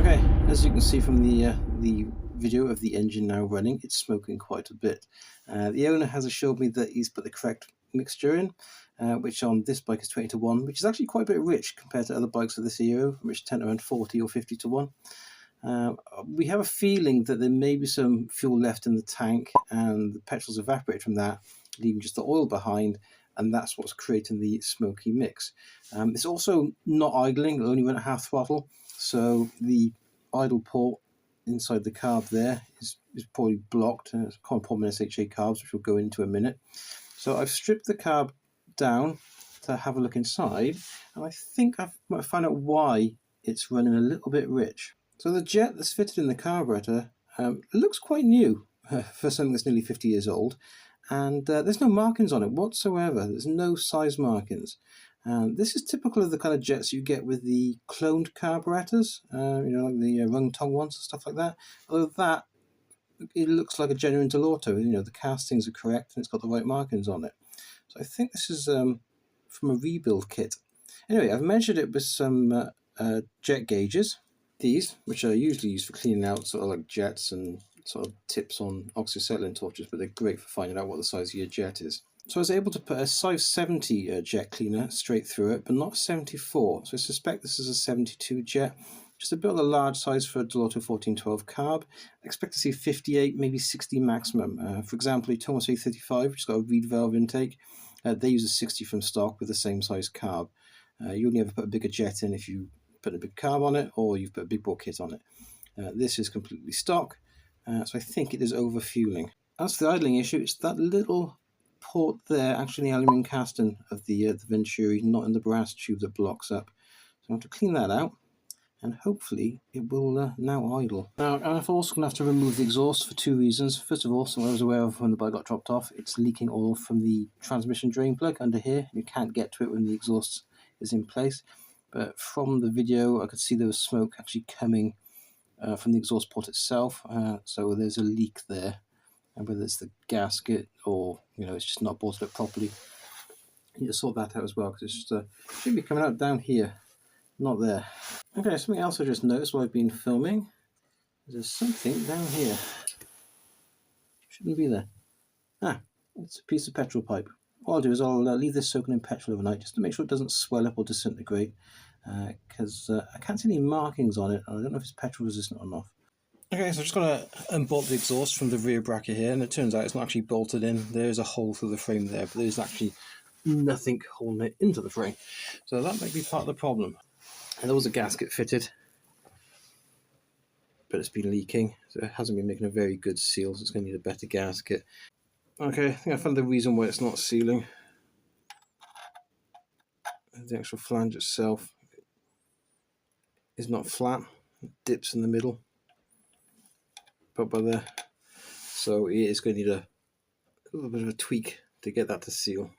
Okay, as you can see from the video of the engine now running, it's smoking quite a bit. The owner has assured me that he's put the correct mixture in, which on this bike is 20:1, which is actually quite a bit rich compared to other bikes of this era, which tend around 40 or 50:1. We have a feeling that there may be some fuel left in the tank and the petrol's evaporated from that, leaving just the oil behind, and that's what's creating the smoky mix. It's also not idling, it'll only run at half throttle, so the idle port inside the carb there is probably blocked. It's a common problem in SHA carbs, which we'll go into in a minute. So I've stripped the carb down to have a look inside, and I think I might find out why it's running a little bit rich. So the jet that's fitted in the carburetor looks quite new for something that's nearly 50 years old, and there's no markings on it whatsoever. There's no size markings. This is typical of the kind of jets you get with the cloned carburetors, like the Rung Tong ones and stuff like that. Although that, it looks like a genuine Delauto. The castings are correct and it's got the right markings on it. So I think this is from a rebuild kit. Anyway, I've measured it with some jet gauges. These, which are usually used for cleaning out sort of like jets and sort of tips on oxyacetylene torches, but they're great for finding out what the size of your jet is. So I was able to put a size 70 jet cleaner straight through it, but not 74. So I suspect this is a 72 jet, just a bit on the large size for a Delauto 1412 carb. I expect to see 58, maybe 60 maximum. For example, a Thomas A35, which has got a reed valve intake, they use a 60 from stock with the same size carb. You only ever put a bigger jet in if you put a big carb on it or you've put a big bore kit on it. This is completely stock, so I think it is overfueling. As for the idling issue, it's that little port there, actually the aluminium casting of the Venturi, not in the brass tube that blocks up. So I have to clean that out, and hopefully it will now idle. Now I'm also going to have to remove the exhaust for two reasons. First of all, so I was aware of when the bike got dropped off, it's leaking oil from the transmission drain plug under here. You can't get to it when the exhaust is in place. But from the video, I could see there was smoke actually coming from the exhaust port itself. So there's a leak there. And whether it's the gasket or, it's just not bolted up properly, you need to sort that out as well, because it's just should be coming out down here, not there. Okay, something else I just noticed while I've been filming. There's something down here. Shouldn't be there. It's a piece of petrol pipe. What I'll do is I'll leave this soaking in petrol overnight just to make sure it doesn't swell up or disintegrate, because I can't see any markings on it. I don't know if it's petrol resistant or not. Okay, so I'm just going to unbolt the exhaust from the rear bracket here, and it turns out it's not actually bolted in. There's a hole through the frame there, but there's actually nothing holding it into the frame. So that might be part of the problem. And there was a gasket fitted, but it's been leaking, so it hasn't been making a very good seal, so it's going to need a better gasket. Okay, I think I found the reason why it's not sealing. The actual flange itself is not flat, it dips in the middle. But by there, so it is going to need a little bit of a tweak to get that to seal.